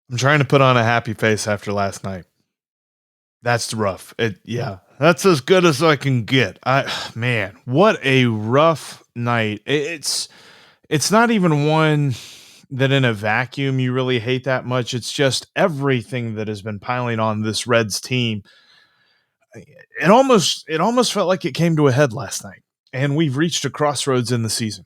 I'm trying to put on a happy face after last night. That's rough. That's as good as I can get. Man, what a rough night. It's not even one that in a vacuum you really hate that much. It's just everything that has been piling on this Reds team. It almost felt like it came to a head last night. And we've reached a crossroads in the season.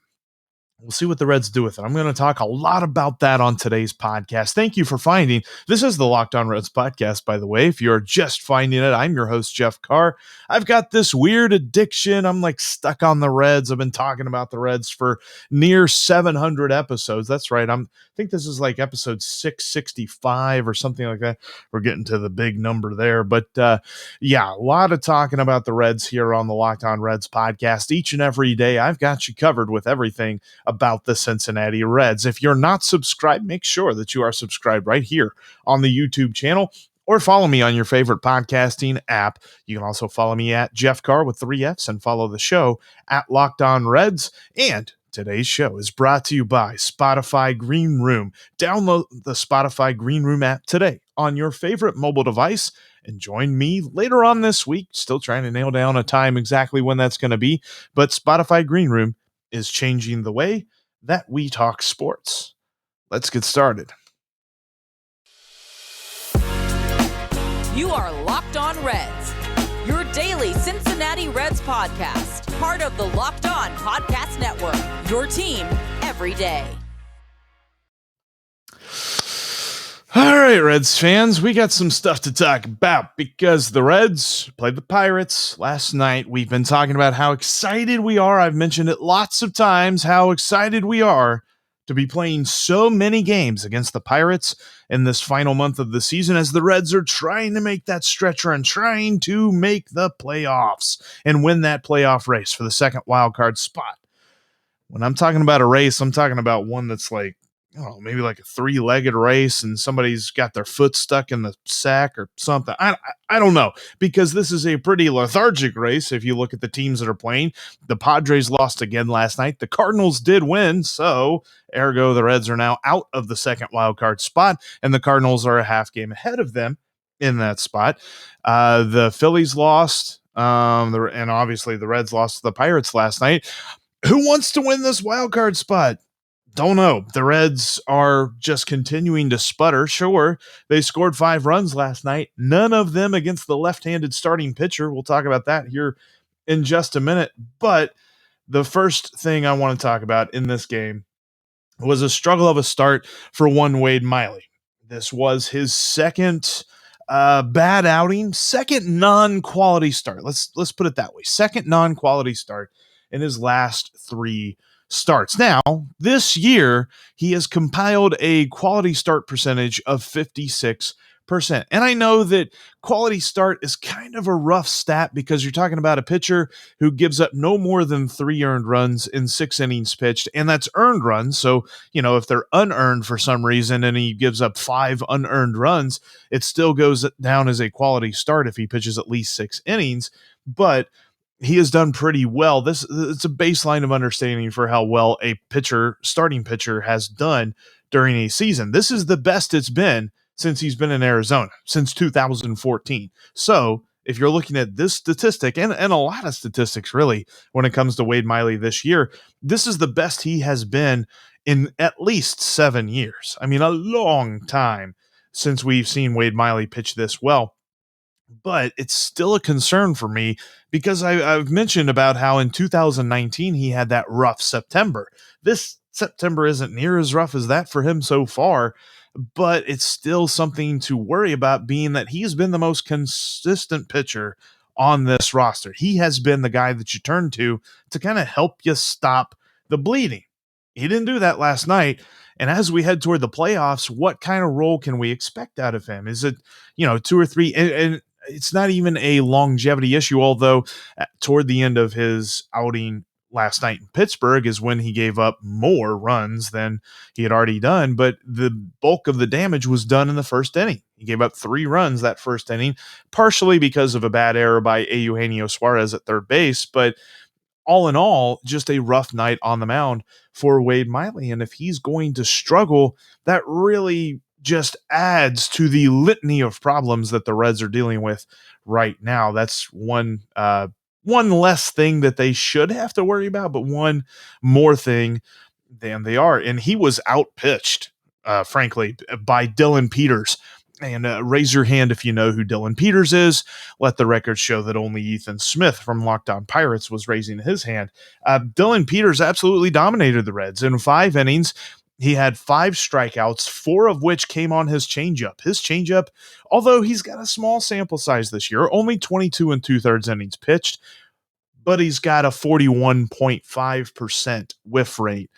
We'll see what the Reds do with it. I'm going to talk a lot about that on today's podcast. Thank you for finding. This is the Locked On Reds podcast, by the way. If you're just finding it, I'm your host, Jeff Carr. I've got this weird addiction. I'm like stuck on the Reds. I've been talking about the Reds for near 700 episodes. That's right. I think this is like episode 665 or something like that. We're getting to the big number there. But yeah, a lot of talking about the Reds here on the Locked On Reds podcast. Each and every day, I've got you covered with everything about the Cincinnati Reds. If you're not subscribed, make sure that you are subscribed right here on the YouTube channel or follow me on your favorite podcasting app. You can also follow me at Jeff Carr with 3 Fs and follow the show at Locked On Reds. And today's show is brought to you by Spotify Green Room. Download the Spotify Green Room app today on your favorite mobile device and join me later on this week. Still trying to nail down a time exactly when that's going to be, but Spotify Green Room is changing the way that we talk sports. Let's get started. You are Locked On Reds, your daily Cincinnati Reds podcast, part of the Locked On Podcast Network, your team every day. All right, Reds fans, we got some stuff to talk about because the Reds played the Pirates last night. We've been talking about how excited we are. I've mentioned it lots of times, how excited we are to be playing so many games against the Pirates in this final month of the season as the Reds are trying to make that stretch run, trying to make the playoffs and win that playoff race for the second wild card spot. When I'm talking about a race, I'm talking about one that's like, maybe like a 3-legged race and somebody's got their foot stuck in the sack or something. I don't know, because this is a pretty lethargic race. If you look at the teams that are playing, the Padres lost again last night. The Cardinals did win. So ergo, the Reds are now out of the second wild card spot and the Cardinals are a half game ahead of them in that spot. The Phillies lost. And obviously the Reds lost to the Pirates last night. Who wants to win this wild card spot? Don't know. The Reds are just continuing to sputter. Sure, they scored 5 runs last night, none of them against the left-handed starting pitcher. We'll talk about that here in just a minute. But the first thing I want to talk about in this game was a struggle of a start for one Wade Miley. This was his second bad outing, second non-quality start. Let's put it that way. Second non-quality start in his last 3 starts. Now, this year, he has compiled a quality start percentage of 56%. And I know that quality start is kind of a rough stat because you're talking about a pitcher who gives up no more than 3 earned runs in 6 innings pitched, and that's earned runs. So, if they're unearned for some reason and he gives up 5 unearned runs, it still goes down as a quality start if he pitches at least 6 innings. But he has done pretty well. It's a baseline of understanding for how well a starting pitcher has done during a season. This is the best it's been since he's been in Arizona, since 2014. So if you're looking at this statistic, and a lot of statistics really, when it comes to Wade Miley this year, this is the best he has been in at least 7 years. I mean, a long time since we've seen Wade Miley pitch this well. But it's still a concern for me because I've mentioned about how in 2019 he had that rough September. This September isn't near as rough as that for him so far, but it's still something to worry about, being that he's been the most consistent pitcher on this roster. He has been the guy that you turn to kind of help you stop the bleeding. He didn't do that last night. And as we head toward the playoffs, what kind of role can we expect out of him? Is it, 2 or 3? And it's not even a longevity issue, although toward the end of his outing last night in Pittsburgh is when he gave up more runs than he had already done. But the bulk of the damage was done in the first inning. He gave up 3 runs that first inning, partially because of a bad error by Eugenio Suarez at third base. But all in all, just a rough night on the mound for Wade Miley. And if he's going to struggle, that really just adds to the litany of problems that the Reds are dealing with right now. That's one less thing that they should have to worry about, but one more thing than they are. And he was outpitched, frankly, by Dillon Peters. And raise your hand if you know who Dillon Peters is. Let the record show that only Ethan Smith from Locked On Pirates was raising his hand. Dillon Peters absolutely dominated the Reds. In 5 innings, he had 5 strikeouts, 4 of which came on his changeup. His changeup, although he's got a small sample size this year, only 22 and 2/3 innings pitched, but he's got a 41.5% whiff rate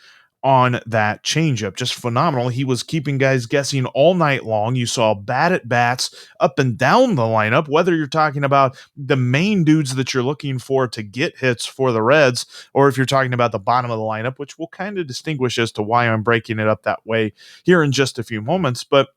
on that changeup. Just phenomenal. He was keeping guys guessing all night long. You saw bat at bats up and down the lineup, whether you're talking about the main dudes that you're looking for to get hits for the Reds, or if you're talking about the bottom of the lineup, which will kind of distinguish as to why I'm breaking it up that way here in just a few moments. But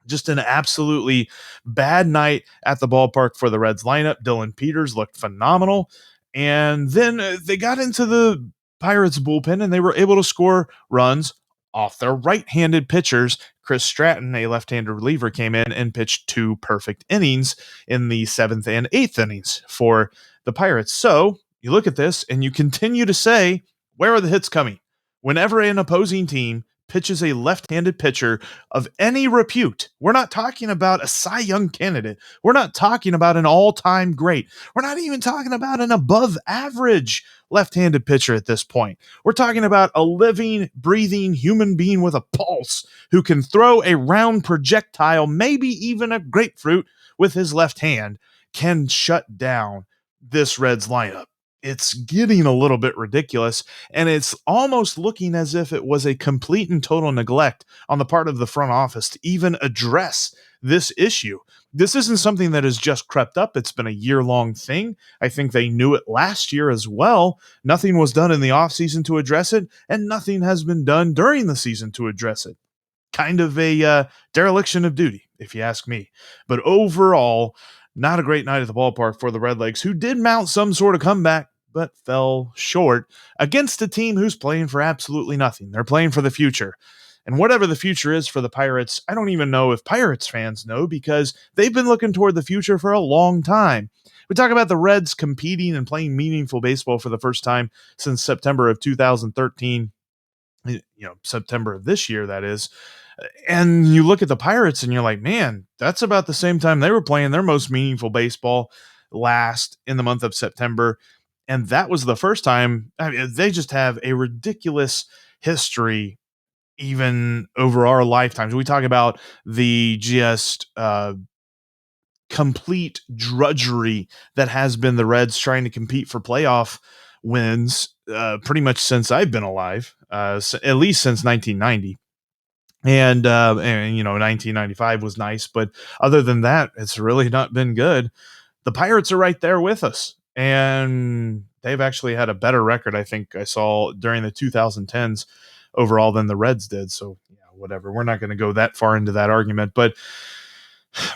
just an absolutely bad night at the ballpark for the Reds lineup. Dillon Peters looked phenomenal. And then they got into the Pirates bullpen and they were able to score runs off their right-handed pitchers. Chris Stratton, a left-handed reliever, came in and pitched 2 perfect innings in the 7th and 8th innings for the Pirates. So you look at this and you continue to say, where are the hits coming? Whenever an opposing team pitches a left-handed pitcher of any repute, we're not talking about a Cy Young candidate. We're not talking about an all-time great. We're not even talking about an above-average left-handed pitcher at this point. We're talking about a living, breathing human being with a pulse who can throw a round projectile, maybe even a grapefruit with his left hand, can shut down this Reds lineup. It's getting a little bit ridiculous, and it's almost looking as if it was a complete and total neglect on the part of the front office to even address this issue. This isn't something that has just crept up. It's been a year-long thing. I think they knew it last year as well. Nothing was done in the offseason to address it, and nothing has been done during the season to address it. Kind of a dereliction of duty, if you ask me. But overall, not a great night at the ballpark for the Redlegs, who did mount some sort of comeback, but fell short against a team who's playing for absolutely nothing. They're playing for the future. And whatever the future is for the Pirates, I don't even know if Pirates fans know, because they've been looking toward the future for a long time. We talk about the Reds competing and playing meaningful baseball for the first time since September of 2013, September of this year, that is. And you look at the Pirates and you're like, man, that's about the same time they were playing their most meaningful baseball, last in the month of September. And that was the first time. I mean, they just have a ridiculous history, even over our lifetimes. We talk about the just complete drudgery that has been the Reds trying to compete for playoff wins pretty much since I've been alive, at least since 1990. And 1995 was nice, but other than that, it's really not been good. The Pirates are right there with us, and they've actually had a better record, I think I saw, during the 2010s overall than the Reds did. So, yeah, whatever. We're not going to go that far into that argument, but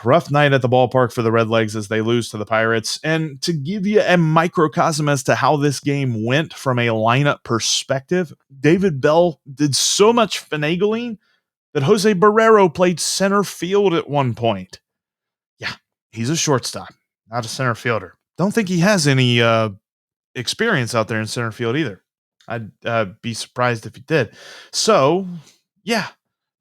rough night at the ballpark for the Redlegs as they lose to the Pirates. And to give you a microcosm as to how this game went from a lineup perspective, David Bell did so much finagling that Jose Barrero played center field at one point. Yeah, he's a shortstop, not a center fielder. Don't think he has any experience out there in center field either. I'd be surprised if he did. So, yeah,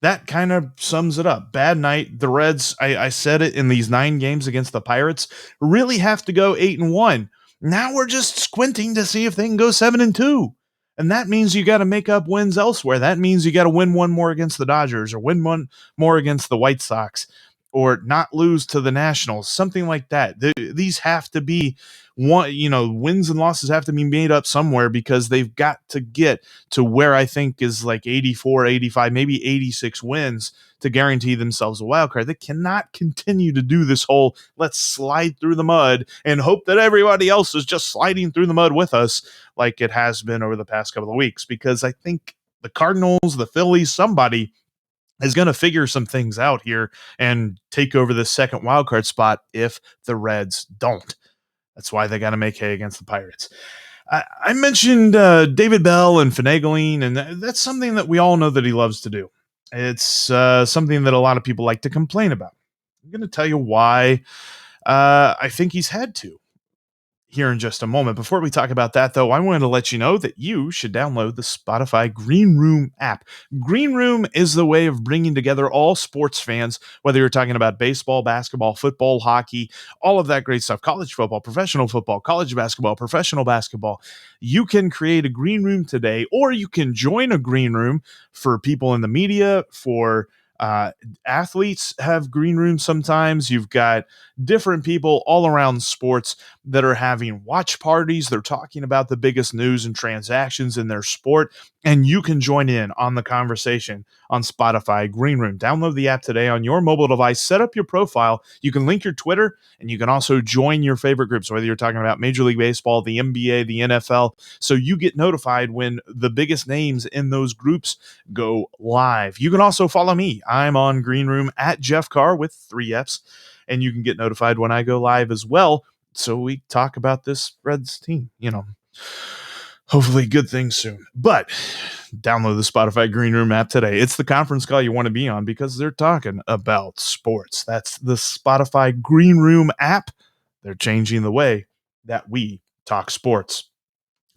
that kind of sums it up. Bad night. The Reds, I said it, in these 9 games against the Pirates, really have to go 8-1. Now we're just squinting to see if they can go 7-2. And that means you got to make up wins elsewhere. That means you got to win one more against the Dodgers, or win one more against the White Sox, or not lose to the Nationals, something like that. These have to be wins and losses have to be made up somewhere, because they've got to get to where I think is like 84, 85, maybe 86 wins to guarantee themselves a wild card. They cannot continue to do this whole let's slide through the mud and hope that everybody else is just sliding through the mud with us like it has been over the past couple of weeks, because I think the Cardinals, the Phillies, somebody is going to figure some things out here and take over the second wildcard spot if the Reds don't. That's why they got to make hay against the Pirates. I mentioned David Bell and finagling, and that's something that we all know that he loves to do. It's something that a lot of people like to complain about. I'm going to tell you why I think he's had to here in just a moment. Before we talk about that, though, I wanted to let you know that you should download the Spotify Green Room app. Green Room is the way of bringing together all sports fans, whether you're talking about baseball, basketball, football, hockey, all of that great stuff, college football, professional football, college basketball, professional basketball. You can create a green room today, or you can join a green room for people in the media, for uh, athletes have green rooms sometimes. You've got different people all around sports that are having watch parties. They're talking about the biggest news and transactions in their sport, and you can join in on the conversation on Spotify Green Room. Download the app today on your mobile device, set up your profile. You can link your Twitter, and you can also join your favorite groups, whether you're talking about Major League Baseball, the NBA, the NFL, so you get notified when the biggest names in those groups go live. You can also follow me. I'm on Green Room at Jeff Carr with 3 Fs, and you can get notified when I go live as well. So we talk about this Reds team, hopefully good things soon. But download the Spotify Green Room app today. It's the conference call you want to be on because they're talking about sports. That's the Spotify Green Room app. They're changing the way that we talk sports.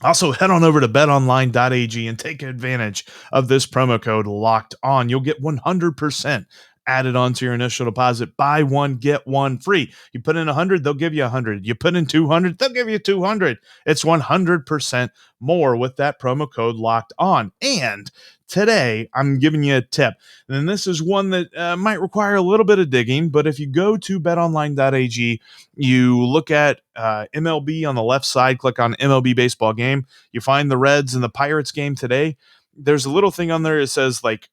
Also, head on over to betonline.ag and take advantage of this promo code Locked On. You'll get 100% added onto your initial deposit. Buy one, get one free. You put in 100, they'll give you 100. You put in 200, they'll give you 200. It's 100% more with that promo code Locked On. And today, I'm giving you a tip. And this is one that might require a little bit of digging, but if you go to betonline.ag, you look at MLB on the left side, click on MLB baseball game. You find the Reds and the Pirates game today. There's a little thing on there. It says like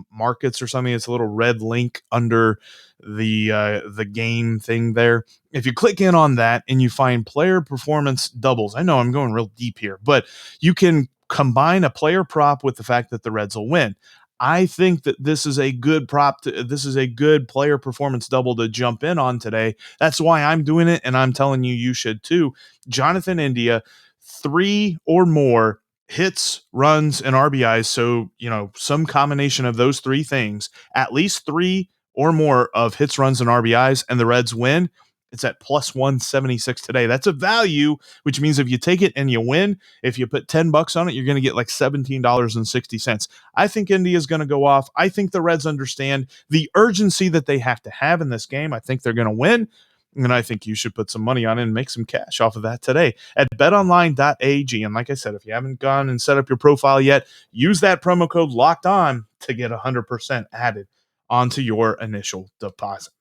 markets or something. It's a little red link under the game thing there. If you click in on that and you find player performance doubles, I know I'm going real deep here, but you can combine a player prop with the fact that the Reds will win. I think that this is a good prop. This is a good player performance double to jump in on today. That's why I'm doing it, and I'm telling you, you should too. Jonathan India, 3 or more hits, runs, and RBIs. So, some combination of those 3 things, at least 3 or more of hits, runs, and RBIs, and the Reds win. It's at plus 176 today. That's a value, which means if you take it and you win, if you put $10 on it, you're going to get like $17.60. I think India is going to go off. I think the Reds understand the urgency that they have to have in this game. I think they're going to win. And I think you should put some money on it and make some cash off of that today at betonline.ag. And like I said, if you haven't gone and set up your profile yet, use that promo code Locked On to get 100% added onto your initial deposit.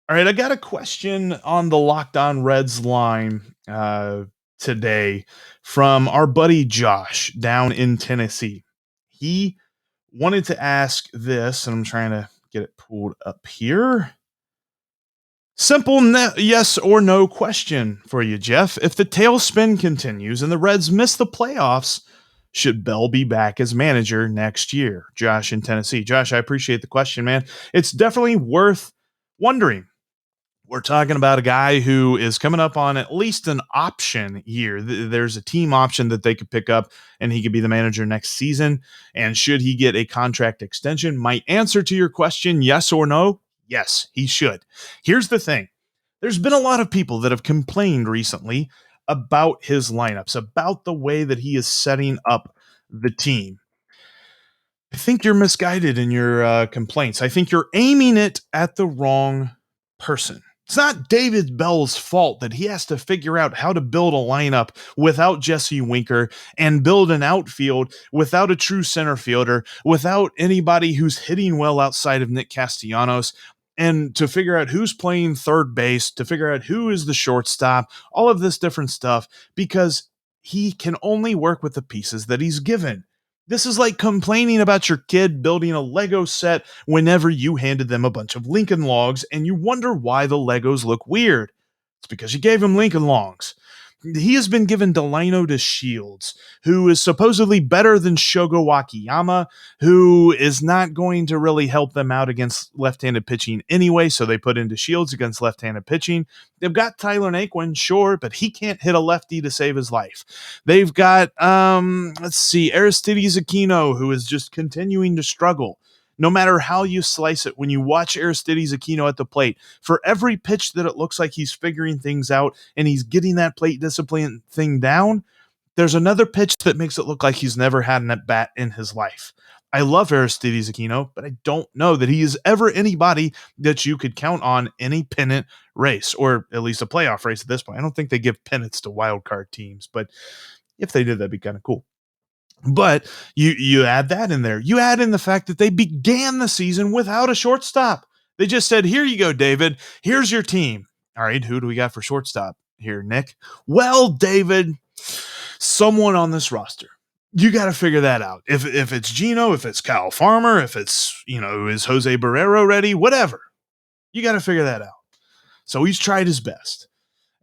All right, I got a question on the Locked On Reds line today from our buddy Josh down in Tennessee. He wanted to ask this, and I'm trying to get it pulled up here. Simple yes or no question for you, Jeff. If the tailspin continues and the Reds miss the playoffs, should Bell be back as manager next year? Josh in Tennessee. Josh, I appreciate the question, man. It's definitely worth wondering. We're talking about a guy who is coming up on at least an option year. There's a team option that they could pick up, and he could be the manager next season. And should he get a contract extension? My answer to your question, yes or no? Yes, he should. Here's the thing. There's been a lot of people that have complained recently about his lineups, about the way that he is setting up the team. I think you're misguided in your complaints. I think you're aiming it at the wrong person. It's not David Bell's fault that he has to figure out how to build a lineup without Jesse Winker and build an outfield without a true center fielder, without anybody who's hitting well outside of Nick Castellanos, and to figure out who's playing third base, to figure out who is the shortstop, all of this different stuff, because he can only work with the pieces that he's given. This is like complaining about your kid building a Lego set whenever you handed them a bunch of Lincoln Logs and you wonder why the Legos look weird. It's because you gave them Lincoln Logs. he has been given Delino to Shields, who is supposedly better than Shogo Wakayama, who is not going to really help them out against left-handed pitching anyway, so they put into Shields against left-handed pitching. They've got Tyler Naquin, sure, but he can't hit a lefty to save his life. They've got, Aristides Aquino, who is just continuing to struggle. No matter how you slice it, when you watch Aristides Aquino at the plate, for every pitch that it looks like he's figuring things out and he's getting that plate discipline thing down, there's another pitch that makes it look like he's never had an at-bat in his life. I love Aristides Aquino, but I don't know that he is ever anybody that you could count on in a pennant race, or at least a playoff race at this point. I don't think they give pennants to wild card teams, but if they did, that'd be kind of cool. But you add that in there. You add in the fact that they began the season without a shortstop. They just said, here you go, David. Here's your team. All right, who do we got for shortstop here, Nick? Well, David, someone on this roster. You got to figure that out. If it's Gino, if it's Kyle Farmer, if it's, is Jose Barrero ready, whatever. You got to figure that out. So he's tried his best.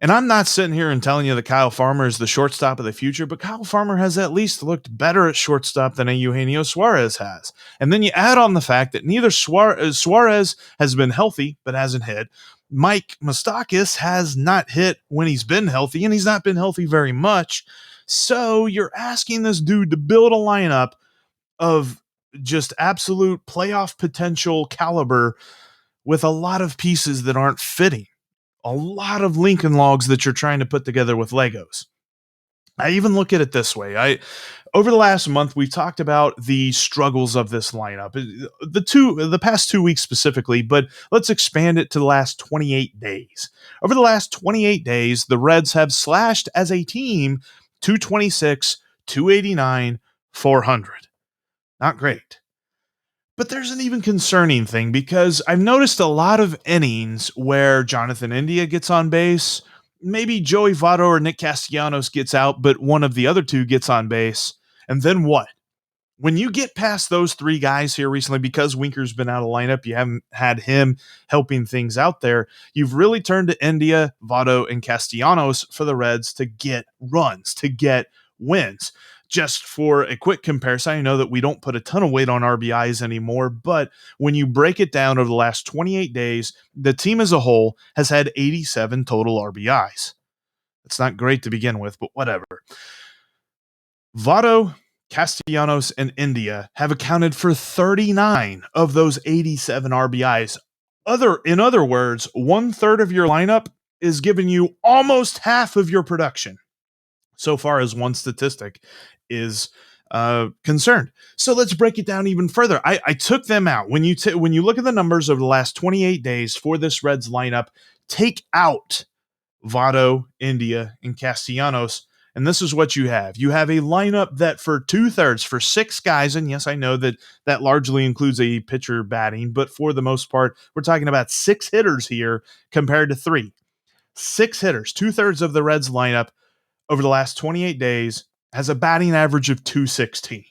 And I'm not sitting here and telling you that Kyle Farmer is the shortstop of the future, but Kyle Farmer has at least looked better at shortstop than a Eugenio Suarez has. And then you add on the fact that neither Suarez has been healthy, but hasn't hit. Mike Moustakas has not hit when he's been healthy, and he's not been healthy very much. So you're asking this dude to build a lineup of just absolute playoff potential caliber with a lot of pieces that aren't fitting. A lot of Lincoln logs that you're trying to put together with Legos. I even look at it this way. Over the last month, we've talked about the struggles of this lineup, the past 2 weeks specifically, but let's expand it to the last 28 days. Over the last 28 days, the Reds have slashed as a team 226, 289, 400. Not great. But there's an even concerning thing, because I've noticed a lot of innings where Jonathan India gets on base, maybe Joey Votto or Nick Castellanos gets out, but one of the other two gets on base. And then what? When you get past those three guys here recently, because Winker's been out of lineup, you haven't had him helping things out there. You've really turned to India, Votto, and Castellanos for the Reds to get runs, to get wins. Just for a quick comparison, I know that we don't put a ton of weight on RBIs anymore, but when you break it down over the last 28 days, the team as a whole has had 87 total RBIs. It's not great to begin with, but whatever. Votto, Castellanos, and India have accounted for 39 of those 87 RBIs. In other words, 1/3 of your lineup is giving you almost half of your production, so far as one statistic is concerned. So let's break it down even further. I took them out. When you look at the numbers over the last 28 days for this Reds lineup, take out Votto, India, and Castellanos, and this is what you have. You have a lineup that for 2/3, for 6 guys, and yes, I know that largely includes a pitcher batting, but for the most part, we're talking about 6 hitters here compared to 3. 6 hitters, 2/3 of the Reds lineup over the last 28 days has a batting average of 216.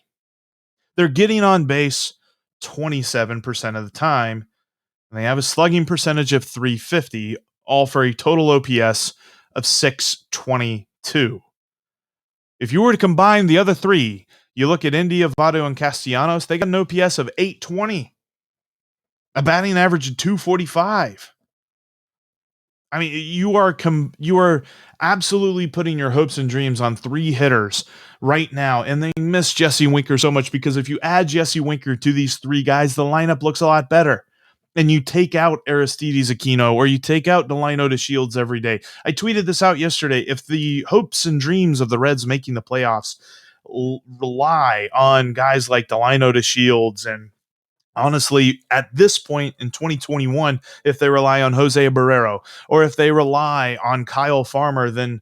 They're getting on base 27% of the time, and they have a slugging percentage of 350, all for a total OPS of 622. If you were to combine the other 3, you look at India, Votto, and Castellanos, they got an OPS of 820, a batting average of 245. I mean, you are absolutely putting your hopes and dreams on 3 hitters right now, and they miss Jesse Winker so much, because if you add Jesse Winker to these 3 guys, the lineup looks a lot better. And you take out Aristides Aquino, or you take out Delino to Shields every day. I tweeted this out yesterday. If the hopes and dreams of the Reds making the playoffs rely on guys like Delino to Shields, and honestly, at this point in 2021, if they rely on Jose Barrero, or if they rely on Kyle Farmer, then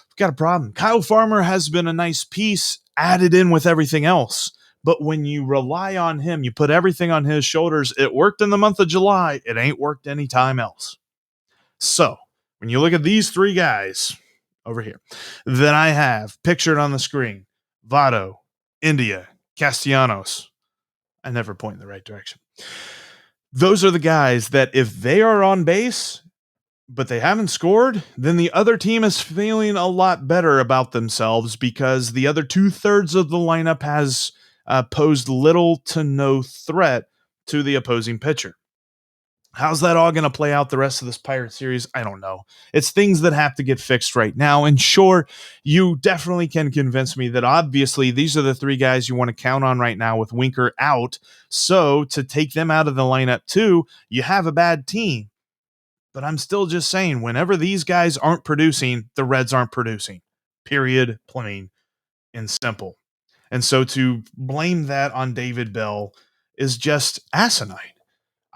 we've got a problem. Kyle Farmer has been a nice piece added in with everything else. But when you rely on him, you put everything on his shoulders. It worked in the month of July. It ain't worked any time else. So when you look at these 3 guys over here that I have pictured on the screen, Votto, India, Castellanos, I never point in the right direction. Those are the guys that if they are on base, but they haven't scored, then the other team is feeling a lot better about themselves because the other 2/3 of the lineup has posed little to no threat to the opposing pitcher. How's that all going to play out the rest of this Pirate series? I don't know. It's things that have to get fixed right now. And sure, you definitely can convince me that obviously these are the three guys you want to count on right now with Winker out. So to take them out of the lineup too, you have a bad team. But I'm still just saying, whenever these guys aren't producing, the Reds aren't producing. Period, plain and simple. And so to blame that on David Bell is just asinine.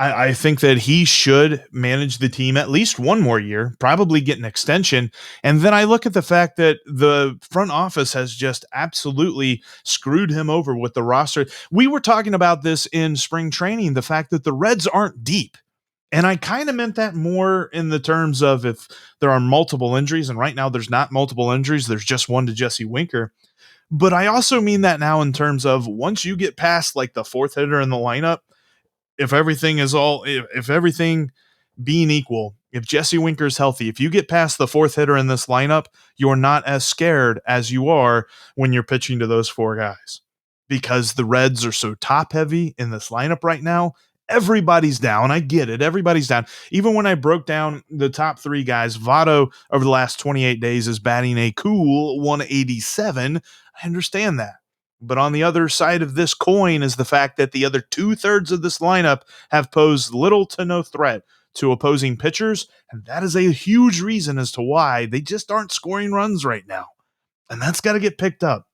I think that he should manage the team at least one more year, probably get an extension. And then I look at the fact that the front office has just absolutely screwed him over with the roster. We were talking about this in spring training, the fact that the Reds aren't deep. And I kind of meant that more in the terms of if there are multiple injuries, and right now there's not multiple injuries, there's just one to Jesse Winker. But I also mean that now in terms of once you get past like the fourth hitter in the lineup, if everything being equal, if Jesse Winker's healthy, if you get past the fourth hitter in this lineup, you're not as scared as you are when you're pitching to those four guys because the Reds are so top heavy in this lineup right now. Everybody's down. I get it. Everybody's down. Even when I broke down the top three guys, Votto over the last 28 days is batting a cool 187. I understand that. But on the other side of this coin is the fact that the other 2/3 of this lineup have posed little to no threat to opposing pitchers. And that is a huge reason as to why they just aren't scoring runs right now. And that's got to get picked up.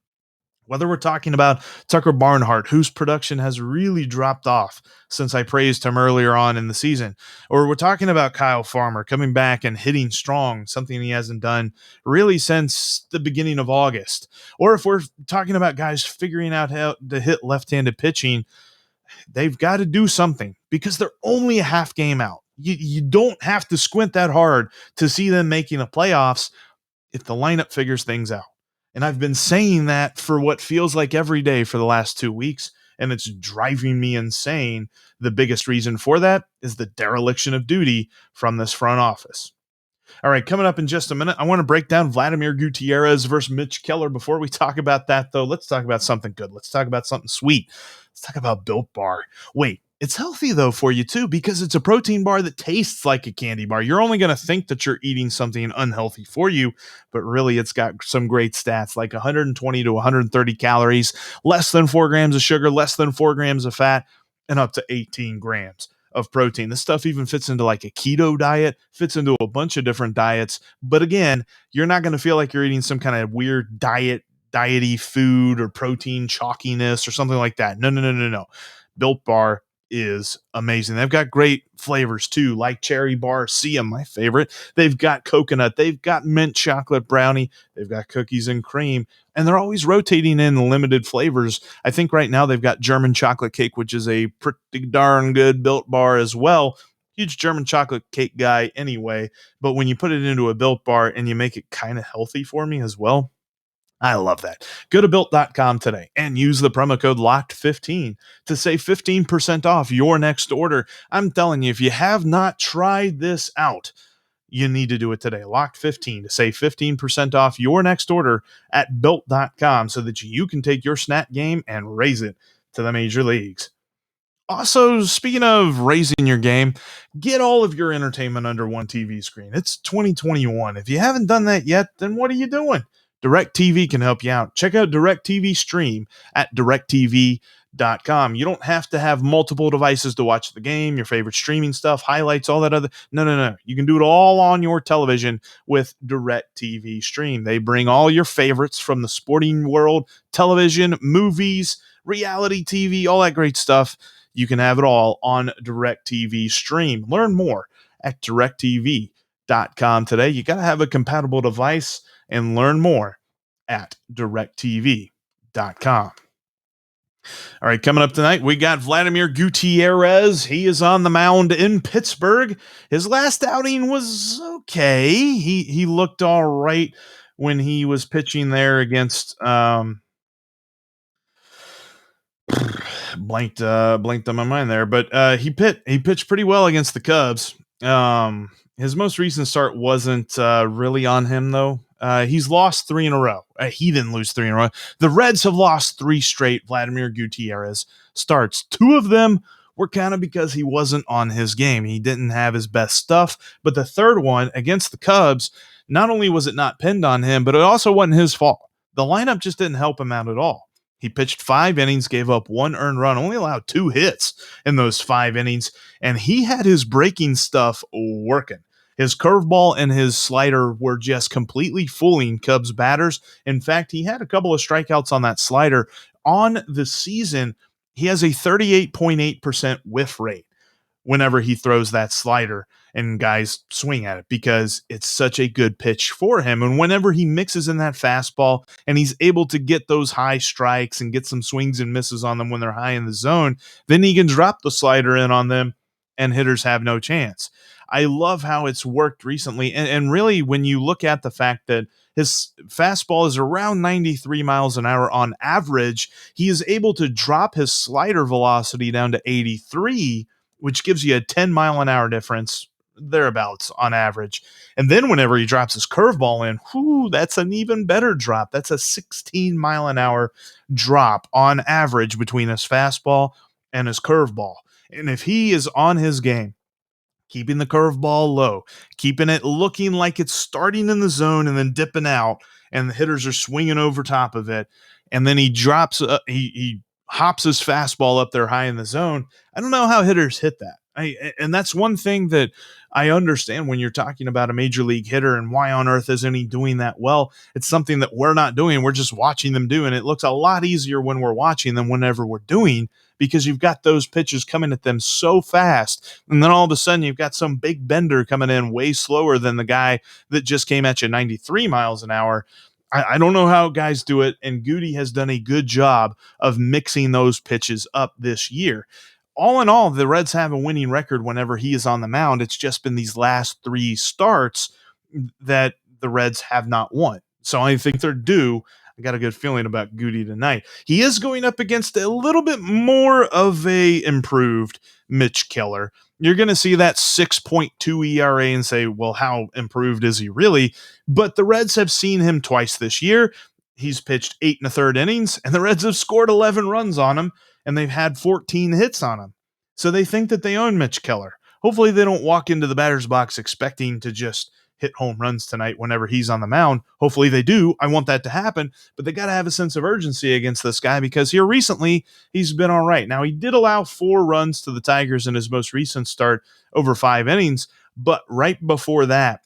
Whether we're talking about Tucker Barnhart, whose production has really dropped off since I praised him earlier on in the season, or we're talking about Kyle Farmer coming back and hitting strong, something he hasn't done really since the beginning of August, or if we're talking about guys figuring out how to hit left-handed pitching, they've got to do something because they're only a half game out. You don't have to squint that hard to see them making the playoffs if the lineup figures things out. And I've been saying that for what feels like every day for the last 2 weeks, and it's driving me insane. The biggest reason for that is the dereliction of duty from this front office. All right, coming up in just a minute, I want to break down Vladimir Gutierrez versus Mitch Keller. Before we talk about that, though, let's talk about something good. Let's talk about something sweet. Let's talk about Built Bar. Wait, it's healthy, though, for you, too, because it's a protein bar that tastes like a candy bar. You're only going to think that you're eating something unhealthy for you, but really it's got some great stats like 120 to 130 calories, less than 4 grams of sugar, less than 4 grams of fat, and up to 18 grams of protein. This stuff even fits into like a keto diet, fits into a bunch of different diets. But again, you're not going to feel like you're eating some kind of weird diety food or protein chalkiness or something like that. No. Built Bar is amazing. They've got great flavors too, like cherry bar, see 'em, my favorite. They've got coconut, they've got mint chocolate brownie, they've got cookies and cream, and they're always rotating in limited flavors. I think right now they've got German chocolate cake, which is a pretty darn good Built Bar as well. Huge German chocolate cake guy anyway, but when you put it into a Built Bar and you make it kind of healthy for me as well, I love that. Go to built.com today and use the promo code LOCKED15 to save 15% off your next order. I'm telling you, if you have not tried this out, you need to do it today. Locked15 to save 15% off your next order at built.com so that you can take your snack game and raise it to the major leagues. Also, speaking of raising your game, get all of your entertainment under one TV screen. It's 2021. If you haven't done that yet, then what are you doing? DirecTV can help you out. Check out DirecTV Stream at directtv.com. You don't have to have multiple devices to watch the game, your favorite streaming stuff, highlights, all that other. No. You can do it all on your television with DirecTV Stream. They bring all your favorites from the sporting world, television, movies, reality TV, all that great stuff. You can have it all on DirecTV Stream. Learn more at directtv.com today. You got to have a compatible device and learn more at directtv.com. All right, coming up tonight, we got Vladimir Gutierrez. He is on the mound in Pittsburgh. His last outing was okay. He looked all right when he was pitching there against blanked on my mind there, but he pitched pretty well against the Cubs. His most recent start wasn't really on him, though. He's lost 3 in a row. He didn't lose 3 in a row. The Reds have lost 3 straight Vladimir Gutierrez starts. 2 of them were kind of because he wasn't on his game. He didn't have his best stuff. But the third one against the Cubs, not only was it not pinned on him, but it also wasn't his fault. The lineup just didn't help him out at all. He pitched 5 innings, gave up 1 earned run, only allowed 2 hits in those 5 innings, and he had his breaking stuff working. His curveball and his slider were just completely fooling Cubs batters. In fact, he had a couple of strikeouts on that slider. On the season, he has a 38.8% whiff rate whenever he throws that slider and guys swing at it because it's such a good pitch for him. And whenever he mixes in that fastball and he's able to get those high strikes and get some swings and misses on them when they're high in the zone, then he can drop the slider in on them and hitters have no chance. I love how it's worked recently. And really, when you look at the fact that his fastball is around 93 miles an hour on average, he is able to drop his slider velocity down to 83, which gives you a 10 mile an hour difference, thereabouts on average. And then whenever he drops his curveball in, that's an even better drop. That's a 16 mile an hour drop on average between his fastball and his curveball. And if he is on his game, keeping the curveball low, keeping it looking like it's starting in the zone and then dipping out, and the hitters are swinging over top of it, and then he drops, he hops his fastball up there high in the zone. I don't know how hitters hit that. And that's one thing that I understand when you're talking about a major league hitter and why on earth isn't he doing that well? It's something that we're not doing. We're just watching them do, and it looks a lot easier when we're watching than whenever we're doing, because you've got those pitches coming at them so fast, and then all of a sudden you've got some big bender coming in way slower than the guy that just came at you 93 miles an hour. I don't know how guys do it, and Goody has done a good job of mixing those pitches up this year. All in all, the Reds have a winning record whenever he is on the mound. It's just been these last 3 starts that the Reds have not won. So I think they're due. I got a good feeling about Goody tonight. He is going up against a little bit more of a improved Mitch Keller. You're going to see that 6.2 ERA and say, well, how improved is he really? But the Reds have seen him twice this year. He's pitched 8 1/3 innings, and the Reds have scored 11 runs on him, and they've had 14 hits on him. So they think that they own Mitch Keller. Hopefully they don't walk into the batter's box expecting to just hit home runs tonight whenever he's on the mound. Hopefully they do. I want that to happen, but they got to have a sense of urgency against this guy because here recently he's been all right. Now, he did allow 4 runs to the Tigers in his most recent start over 5 innings, but right before that,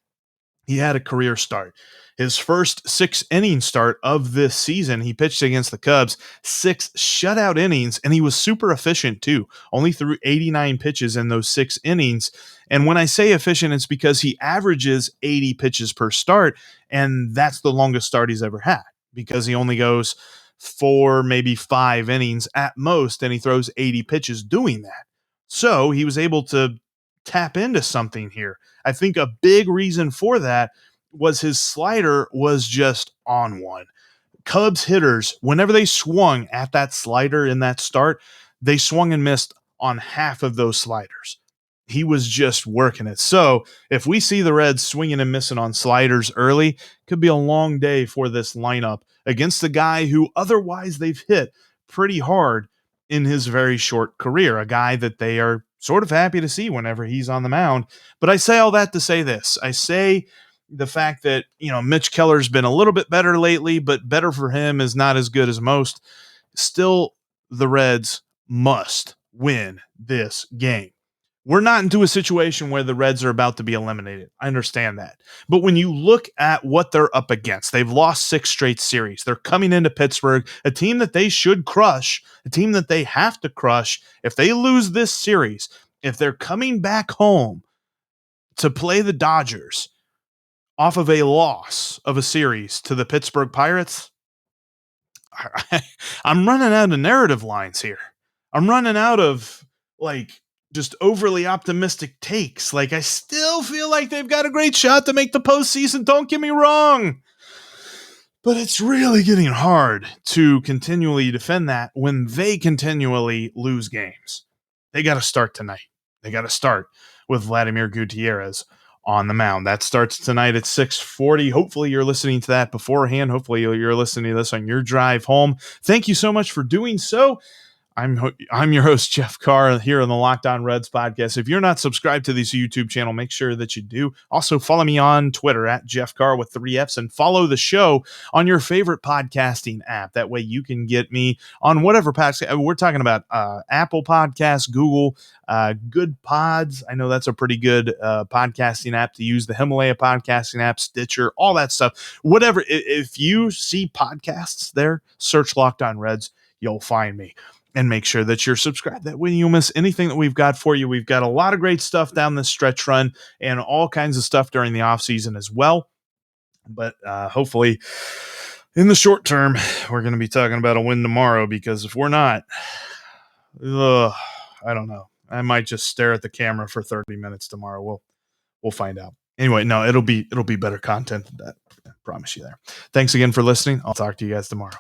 he had a career start. His first 6-inning start of this season, he pitched against the Cubs, 6 shutout innings, and he was super efficient too. Only threw 89 pitches in those 6 innings. And when I say efficient, it's because he averages 80 pitches per start, and that's the longest start he's ever had because he only goes 4, maybe 5 innings at most, and he throws 80 pitches doing that. So he was able to tap into something here. I think a big reason for that was his slider was just on one. Cubs hitters, whenever they swung at that slider in that start, they swung and missed on half of those sliders. He was just working it. So if we see the Reds swinging and missing on sliders early, could be a long day for this lineup against a guy who otherwise they've hit pretty hard in his very short career, a guy that they are sort of happy to see whenever he's on the mound. But I say all that to say this. I say the fact that, Mitch Keller's been a little bit better lately, but better for him is not as good as most. Still, the Reds must win this game. We're not into a situation where the Reds are about to be eliminated. I understand that. But when you look at what they're up against, they've lost 6 straight series. They're coming into Pittsburgh, a team that they should crush, a team that they have to crush. If they lose this series, if they're coming back home to play the Dodgers off of a loss of a series to the Pittsburgh Pirates, I'm running out of narrative lines here. I'm running out of, just overly optimistic takes. I still feel like they've got a great shot to make the postseason. Don't get me wrong. But it's really getting hard to continually defend that when they continually lose games. They got to start tonight. They got to start with Vladimir Gutierrez on the mound. That starts tonight at 6:40. Hopefully you're listening to that beforehand. Hopefully you're listening to this on your drive home. Thank you so much for doing so. I'm your host, Jeff Carr, here on the Locked On Reds podcast. If you're not subscribed to this YouTube channel, make sure that you do. Also, follow me on Twitter at Jeff Carr with 3 Fs, and follow the show on your favorite podcasting app. That way you can get me on whatever podcast. We're talking about Apple Podcasts, Google, Good Pods. I know that's a pretty good podcasting app to use. The Himalaya podcasting app, Stitcher, all that stuff. Whatever. If you see podcasts there, search Locked On Reds. You'll find me. And make sure that you're subscribed. That way you miss anything that we've got for you. We've got a lot of great stuff down this stretch run and all kinds of stuff during the offseason as well. But hopefully in the short term, we're going to be talking about a win tomorrow, because if we're not, I don't know. I might just stare at the camera for 30 minutes tomorrow. We'll find out. Anyway, no, it'll be better content than that. I promise you there. Thanks again for listening. I'll talk to you guys tomorrow.